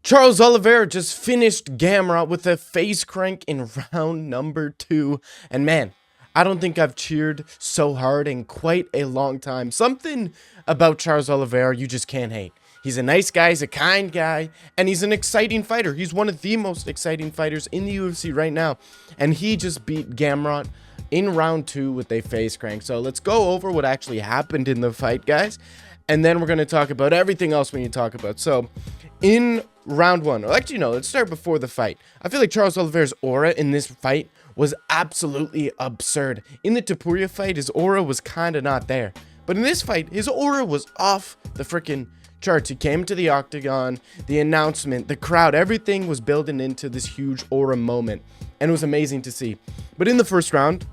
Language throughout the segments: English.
Charles Oliveira just finished Gamrot with a face crank in round number 2. And man, I don't think I've cheered so hard in quite a long time. Something about Charles Oliveira you just can't hate. He's a nice guy, he's a kind guy, and he's an exciting fighter. He's one of the most exciting fighters in the UFC right now. And he just beat Gamrot in round 2 with a face crank. So let's go over what actually happened in the fight, guys. And then we're going to talk about everything else we need to talk about. So in round 1, or actually no, let's start before the fight. I feel like Charles Oliveira's aura in this fight was absolutely absurd. In the Topuria fight, his aura was kind of not there. But in this fight, his aura was off the freaking charts. He came to the octagon, the announcement, the crowd, everything was building into this huge aura moment. And it was amazing to see. But in the first round,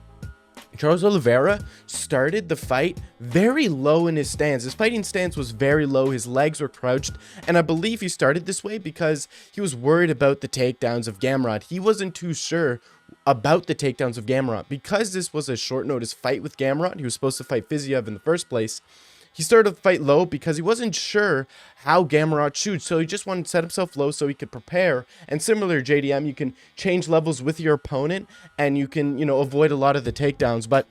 Charles Oliveira started the fight very low in his stance. His fighting stance was very low. His legs were crouched. And I believe he started this way because he was worried about the takedowns of Gamrot. He wasn't too sure about the takedowns of Gamrot. Because this was a short notice fight with Gamrot, he was supposed to fight Fiziev in the first place. He started the fight low because he wasn't sure how Gamrot shoots, so he just wanted to set himself low so he could prepare. And similar to JDM, you can change levels with your opponent, and you can, avoid a lot of the takedowns. But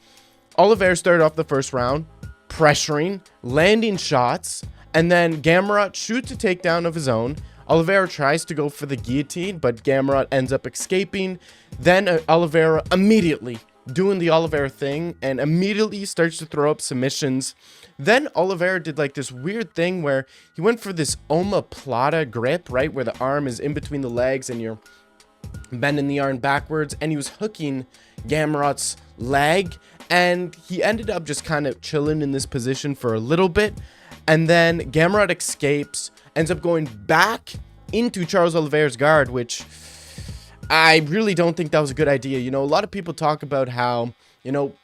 Oliveira started off the first round, pressuring, landing shots, and then Gamrot shoots a takedown of his own. Oliveira tries to go for the guillotine, but Gamrot ends up escaping. Then Oliveira immediately doing the Oliveira thing and immediately starts to throw up submissions. Then Oliveira did like this weird thing where he went for this omoplata grip, right, where the arm is in between the legs and you're bending the arm backwards, and he was hooking Gamrot's leg, and he ended up just kind of chilling in this position for a little bit. And then Gamrot escapes, ends up going back into Charles Oliveira's guard, which I really don't think that was a good idea. A lot of people talk about how,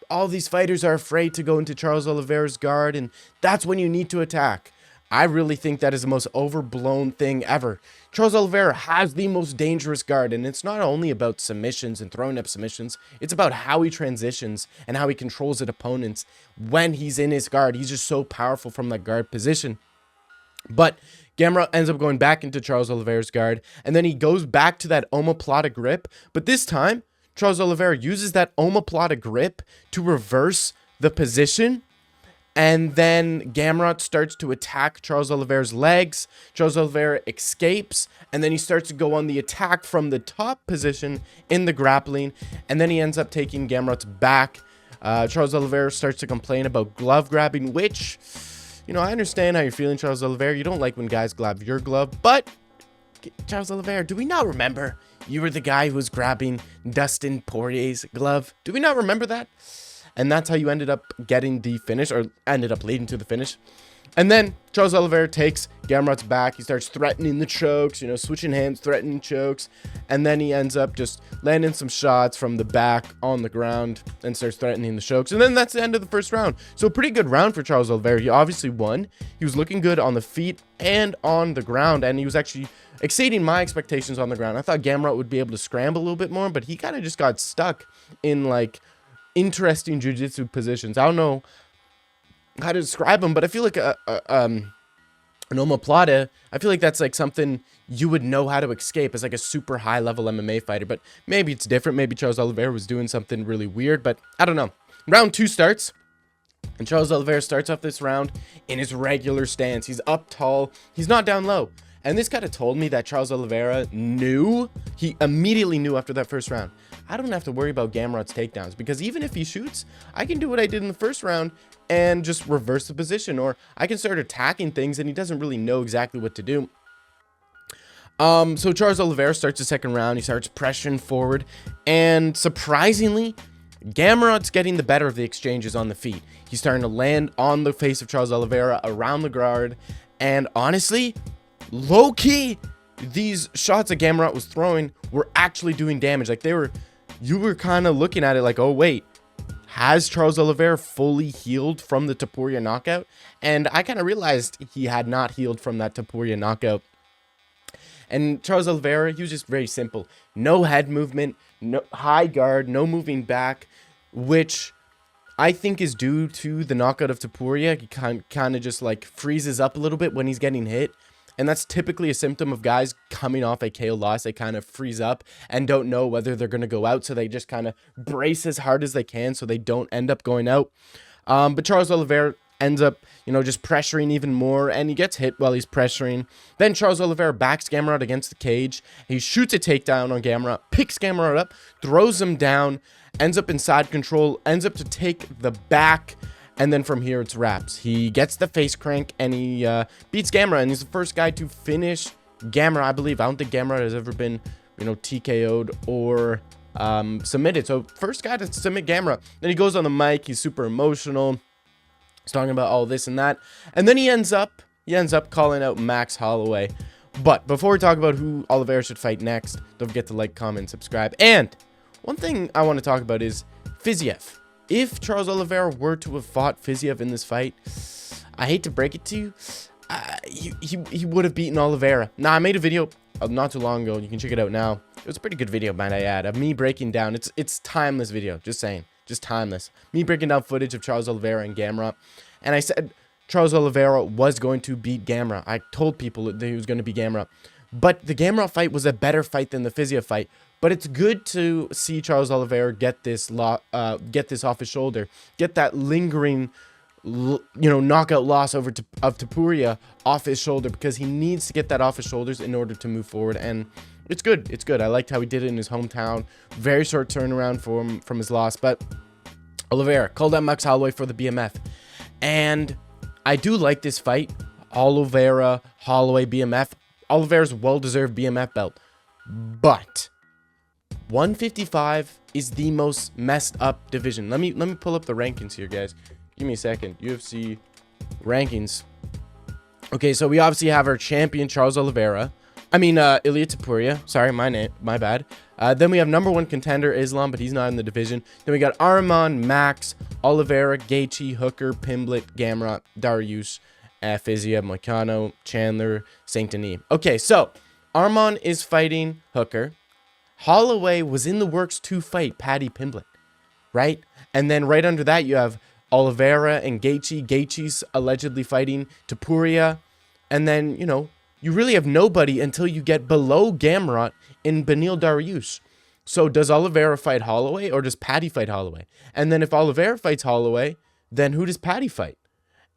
all these fighters are afraid to go into Charles Oliveira's guard, and that's when you need to attack. I really think that is the most overblown thing ever. Charles Oliveira has the most dangerous guard, and it's not only about submissions and throwing up submissions. It's about how he transitions and how he controls his opponents when he's in his guard. He's just so powerful from that guard position. But Gamrot ends up going back into Charles Oliveira's guard, and then he goes back to that omoplata grip. But this time, Charles Oliveira uses that omoplata grip to reverse the position, and then Gamrot starts to attack Charles Oliveira's legs. Charles Oliveira escapes, and then he starts to go on the attack from the top position in the grappling, and then he ends up taking Gamrot's back. Charles Oliveira starts to complain about glove grabbing, which, I understand how you're feeling, Charles Oliveira. You don't like when guys grab your glove, but Charles Oliveira, do we not remember you were the guy who was grabbing Dustin Poirier's glove? Do we not remember that? And that's how you ended up getting the finish, or ended up leading to the finish. And then Charles Oliveira takes Gamrot's back. He starts threatening the chokes, switching hands, threatening chokes. And then he ends up just landing some shots from the back on the ground and starts threatening the chokes. And then that's the end of the first round. So a pretty good round for Charles Oliveira. He obviously won. He was looking good on the feet and on the ground. And he was actually exceeding my expectations on the ground. I thought Gamrot would be able to scramble a little bit more, but he kind of just got stuck in like interesting jiu-jitsu positions. I don't know how to describe them, but I feel like an omoplata, I feel like that's like something you would know how to escape as like a super high level MMA fighter. But maybe it's different. Maybe Charles Oliveira was doing something really weird, but I don't know. Round 2 starts, and Charles Oliveira starts off this round in his regular stance. He's up tall, he's not down low. And this kind of told me that Charles Oliveira he immediately knew after that first round, I don't have to worry about Gamrot's takedowns, because even if he shoots, I can do what I did in the first round and just reverse the position, or I can start attacking things and he doesn't really know exactly what to do. So Charles Oliveira starts the second round. He starts pressuring forward, and surprisingly, Gamrot's getting the better of the exchanges on the feet. He's starting to land on the face of Charles Oliveira, around the guard, and honestly, low-key, these shots that Gamrot was throwing were actually doing damage. Like you were kind of looking at it like, oh wait, has Charles Oliveira fully healed from the Topuria knockout? And I kind of realized he had not healed from that Topuria knockout. And Charles Oliveira, he was just very simple. No head movement, no high guard, no moving back, which I think is due to the knockout of Topuria. He kind of just like freezes up a little bit when he's getting hit. And that's typically a symptom of guys coming off a KO loss. They kind of freeze up and don't know whether they're going to go out. So they just kind of brace as hard as they can so they don't end up going out. But Charles Oliveira ends up, just pressuring even more, and he gets hit while he's pressuring. Then Charles Oliveira backs Gamrot against the cage. He shoots a takedown on Gamrot, picks Gamrot up, throws him down, ends up in side control, ends up to take the back, and then from here it's wraps. He gets the face crank, and he beats Gamrot, and he's the first guy to finish Gamrot, I believe. I don't think Gamrot has ever been, TKO'd or submitted. So first guy to submit Gamrot. Then he goes on the mic. He's super emotional. He's talking about all this and that, and then he ends up calling out Max Holloway. But before we talk about who Oliveira should fight next, don't forget to like, comment, subscribe. And one thing I want to talk about is Fiziev. If Charles Oliveira were to have fought Fiziev in this fight, I hate to break it to you, he would have beaten Oliveira. Now, I made a video not too long ago. You can check it out now. It was a pretty good video, might I add, of me breaking down. It's timeless video, just saying. Just timeless. Me breaking down footage of Charles Oliveira and Gamrot. And I said Charles Oliveira was going to beat Gamrot. I told people that he was going to beat Gamrot. But the Gamrot fight was a better fight than the Fiziev fight. But it's good to see Charles Oliveira get this off his shoulder. Get that lingering, knockout loss of Topuria off his shoulder. Because he needs to get that off his shoulders in order to move forward. And it's good. It's good. I liked how he did it in his hometown. Very short turnaround for him from his loss. But Oliveira called out Max Holloway for the BMF. And I do like this fight. Oliveira, Holloway, BMF. Oliveira's well-deserved BMF belt. But 155 is the most messed up division. Let me pull up the rankings here, guys. Give me a second. UFC rankings. Okay, so we obviously have our champion, Charles Oliveira. Ilia Topuria. Sorry, my bad. Then we have number 1 contender, Islam, but he's not in the division. Then we got Arman, Max, Oliveira, Gaethje, Hooker, Pimblett, Gamrot, Dariush, Fiziev, Moicano, Chandler, Saint Denis. Okay, so Arman is fighting Hooker. Holloway was in the works to fight Paddy Pimblett, right? And then right under that, you have Oliveira and Gaethje. Gaethje's allegedly fighting Topuria. And then, you really have nobody until you get below Gamrot in Beneil Dariush. So does Oliveira fight Holloway or does Paddy fight Holloway? And then if Oliveira fights Holloway, then who does Paddy fight?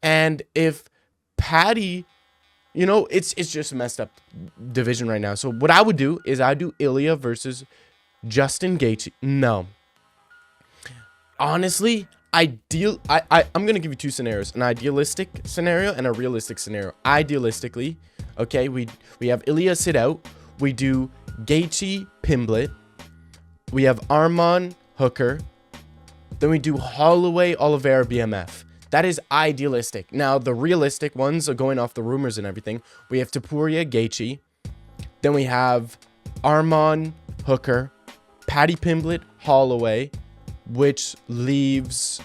And if Paddy, it's just a messed up division right now. So what I would do is I'd do Ilia versus Justin Gaethje. No. Honestly, I'm going to give you 2 scenarios. An idealistic scenario and a realistic scenario. Idealistically, okay, we have Ilia sit out. We do Gaethje, Pimblett. We have Arman, Hooker. Then we do Holloway, Oliveira, BMF. That is idealistic. Now, the realistic ones are going off the rumors and everything. We have Topuria, Gaethje. Then we have Arman, Hooker, Paddy Pimblett, Holloway, which leaves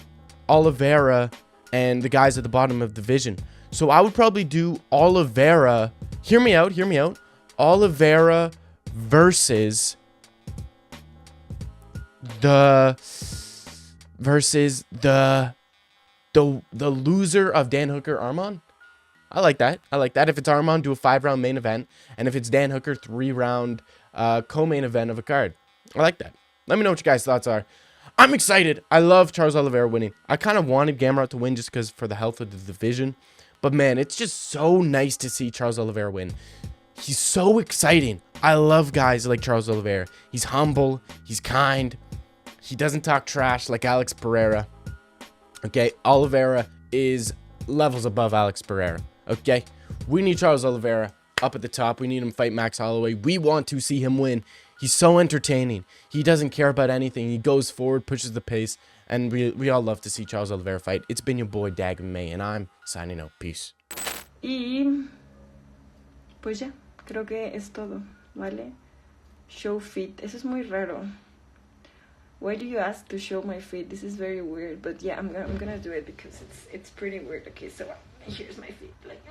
Oliveira and the guys at the bottom of the division. So I would probably do Oliveira. Hear me out. Oliveira versus the loser of Dan Hooker, Arman. I like that. If it's Arman, do a 5-round main event. And if it's Dan Hooker, 3-round co-main event of a card. I like that. Let me know what you guys' thoughts are. I'm excited. I love Charles Oliveira winning. I kind of wanted Gamrot to win just because for the health of the division. But man, it's just so nice to see Charles Oliveira win. He's so exciting. I love guys like Charles Oliveira. He's humble. He's kind. He doesn't talk trash like Alex Pereira. Okay, Oliveira is levels above Alex Pereira. Okay, we need Charles Oliveira up at the top. We need him fight Max Holloway. We want to see him win. He's so entertaining. He doesn't care about anything. He goes forward, pushes the pace, and we all love to see Charles Oliveira fight. It's been your boy Dag May, and I'm signing out. Peace. Y pues ya, creo que es todo, ¿vale? Show feet. Eso es muy raro. Why do you ask to show my feet? This is very weird, but yeah, I'm gonna do it because it's pretty weird. Okay, so here's my feet. Like.